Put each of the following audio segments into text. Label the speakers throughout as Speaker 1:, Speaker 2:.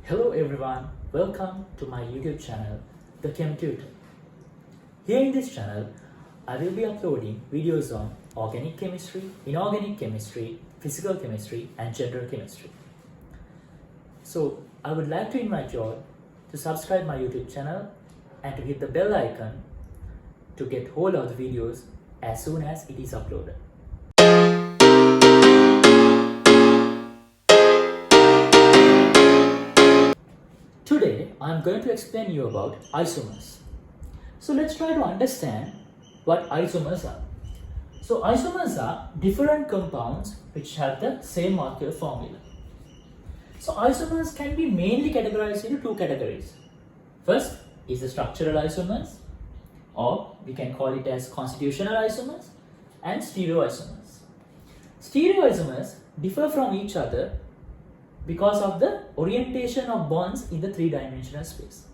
Speaker 1: Hello everyone, welcome to my YouTube channel, The Chem Tutor. Here in this channel, I will be uploading videos on organic chemistry, inorganic chemistry, physical chemistry and general chemistry. So I would like to invite you all to subscribe my YouTube channel and to hit the bell icon to get hold of the videos as soon as it is uploaded. Today, I am going to explain you about isomers. So let's try to understand what isomers are. So isomers are different compounds which have the same molecular formula. So isomers can be mainly categorized into two categories. First is the structural isomers, or we can call it as constitutional isomers, and stereoisomers. Stereoisomers differ from each other because of the orientation of bonds in the three-dimensional space.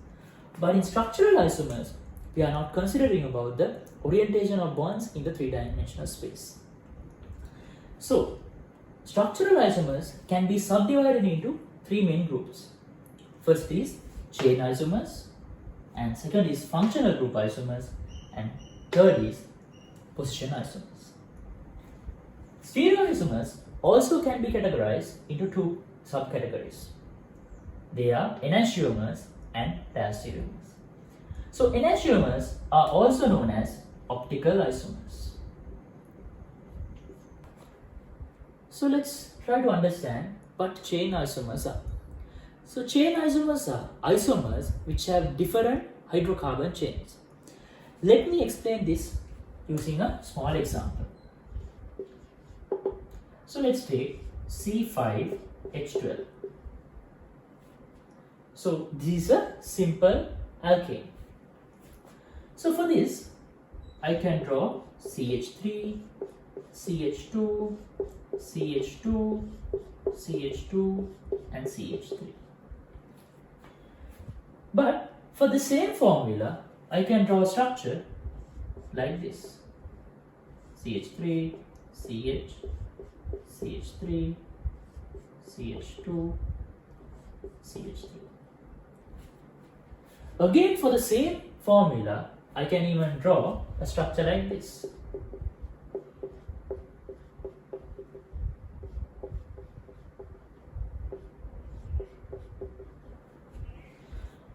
Speaker 1: But in structural isomers, we are not considering about the orientation of bonds in the three-dimensional space. So, structural isomers can be subdivided into three main groups. First is chain isomers, and second is functional group isomers, and third is position isomers. Stereoisomers also can be categorized into two subcategories. They are enantiomers and diastereomers. So enantiomers are also known as optical isomers. So let's try to understand what chain isomers are. So chain isomers are isomers which have different hydrocarbon chains. Let me explain this using a small example. So let's take C5H12. So this is a simple alkane. So for this, I can draw CH3, CH2, CH2, CH2 and CH3. But for the same formula, I can draw a structure like this. CH3, CH, CH3, CH2, CH3. Again, for the same formula, I can even draw a structure like this.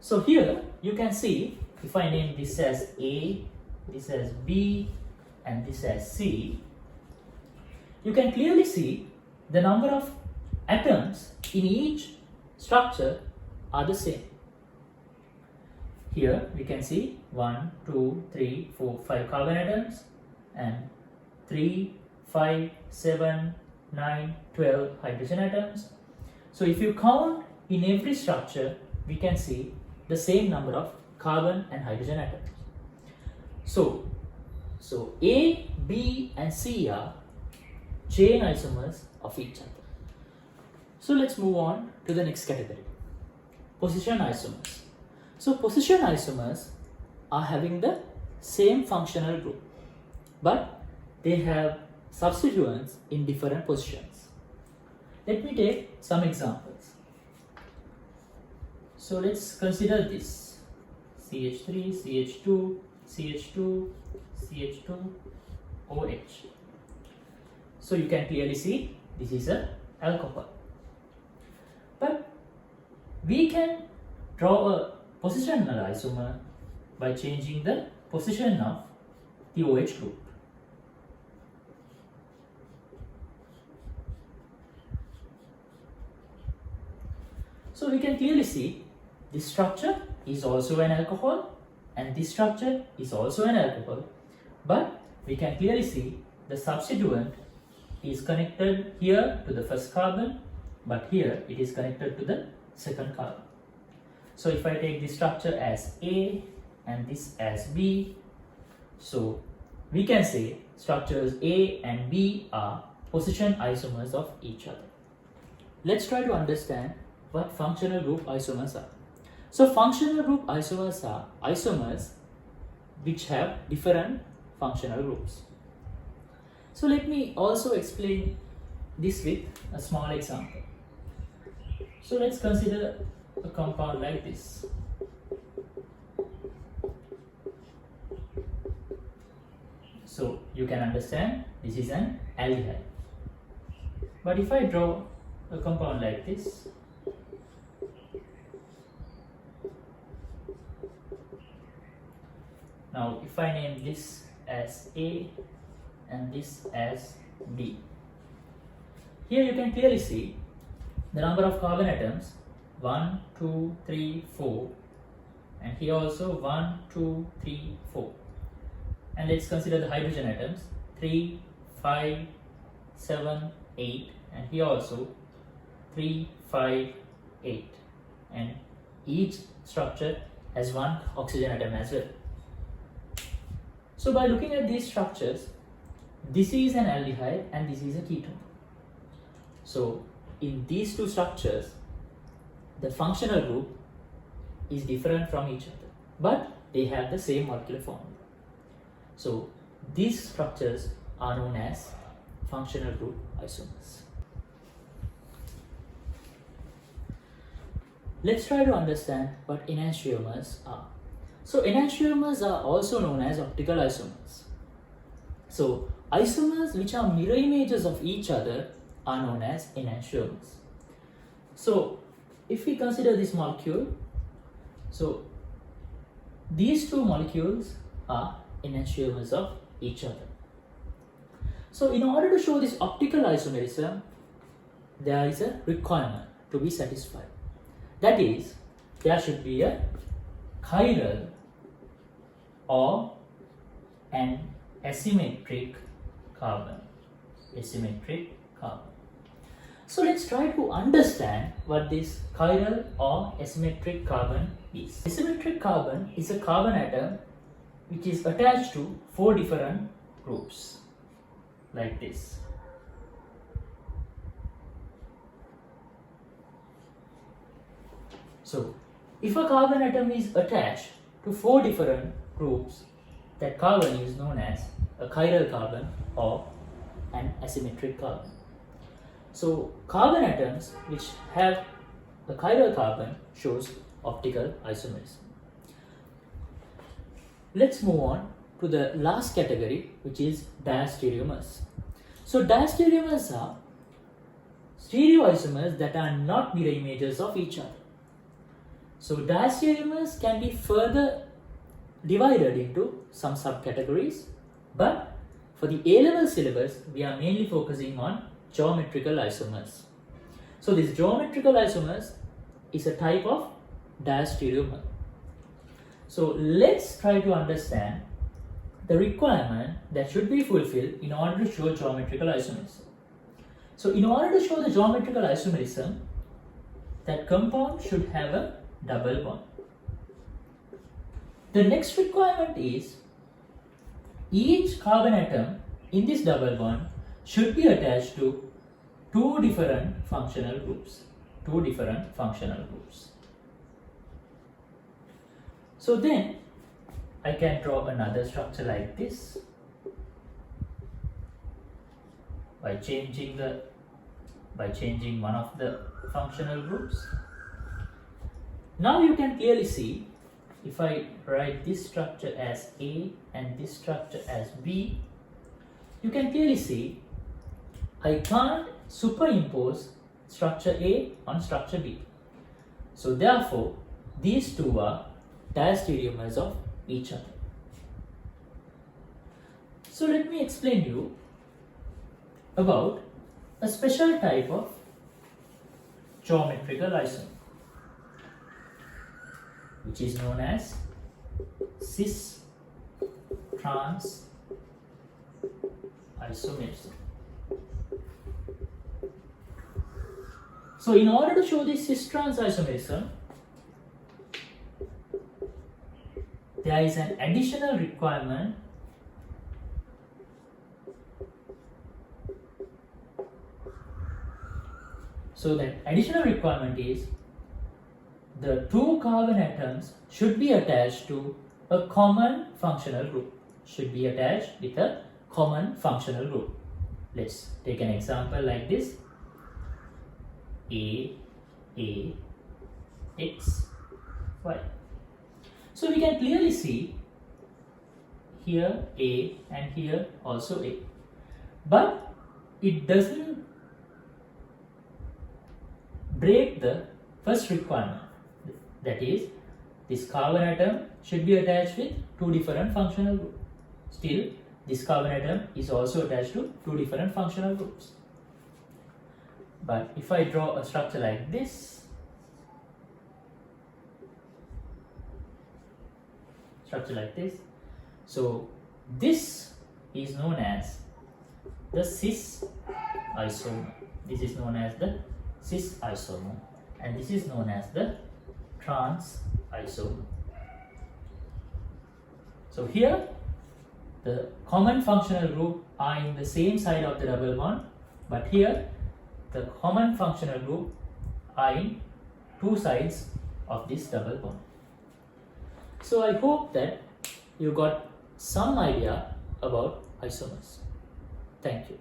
Speaker 1: So here you can see, if I name this as A, this as B and this as C, you can clearly see the number of atoms in each structure are the same. Here we can see 1, 2, 3, 4, 5 carbon atoms and 3, 5, 7, 9, 12 hydrogen atoms. So if you count in every structure, we can see the same number of carbon and hydrogen atoms. So A, B and C are chain isomers of each other. So let's move on to the next category, position isomers. So position isomers are having the same functional group, but they have substituents in different positions. Let me take some examples. So let's consider this CH3, CH2, CH2, CH2, OH. So you can clearly see this is an alcohol. But we can draw a positional isomer by changing the position of the OH group. So we can clearly see this structure is also an alcohol and this structure is also an alcohol, but we can clearly see the substituent is connected here to the first carbon, but here it is connected to the second carbon. So if I take this structure as A and this as B, so we can say structures A and B are position isomers of each other. Let's try to understand what functional group isomers are. So functional group isomers are isomers which have different functional groups. So let me also explain this with a small example. So let's consider a compound like this. So you can understand this is an aldehyde. But if I draw a compound like this, now if I name this as A and this as B, here you can clearly see the number of carbon atoms 1, 2, 3, 4, and here also 1, 2, 3, 4. And let's consider the hydrogen atoms 3, 5, 7, 8, and here also 3, 5, 8, and each structure has one oxygen atom as well. So by looking at these structures, this is an aldehyde and this is a ketone. So in these two structures, the functional group is different from each other, but they have the same molecular formula. So these structures are known as functional group isomers. Let's try to understand what enantiomers are. So enantiomers are also known as optical isomers. So isomers which are mirror images of each other are known as enantiomers. So if we consider this molecule, so these two molecules are enantiomers of each other. So in order to show this optical isomerism, there is a requirement to be satisfied. That is, there should be a chiral or an asymmetric carbon. So let's try to understand what this chiral or asymmetric carbon is. Asymmetric carbon is a carbon atom which is attached to 4 different groups like this. So if a carbon atom is attached to 4 different groups, that carbon is known as a chiral carbon or an asymmetric carbon. So carbon atoms which have a chiral carbon shows optical isomerism. Let's move on to the last category, which is diastereomers. So diastereomers are stereoisomers that are not mirror images of each other. So diastereomers can be further divided into some subcategories, but for the A-level syllabus, we are mainly focusing on geometrical isomers. So this geometrical isomers is a type of diastereomer. So let's try to understand the requirement that should be fulfilled in order to show geometrical isomerism. So in order to show the geometrical isomerism, that compound should have a double bond. The next requirement is each carbon atom in this double bond should be attached to 2 different functional groups. So then I can draw another structure like this by changing one of the functional groups. Now you can clearly see, if I write this structure as A and this structure as B, you can clearly see I can't superimpose structure A on structure B. So therefore, these two are diastereomers of each other. So let me explain you about a special type of geometrical isomer, which is known as cis-trans isomerism. So in order to show this cis-trans isomerism, there is an additional requirement So that additional requirement is the 2 carbon atoms should be attached to a common functional group. Let's take an example like this. A, X, Y. So we can clearly see here A and here also A. But it doesn't break the first requirement, that is, this carbon atom should be attached with two different functional groups. Still, this carbon atom is also attached to two different functional groups. But if I draw a structure like this, so this is known as the cis isomer. This is known as the cis isomer, and this is known as the trans isomer. So here the common functional group are in the same side of the double bond, but here the common functional group are in two sides of this double bond. So I hope that you got some idea about isomers. Thank you.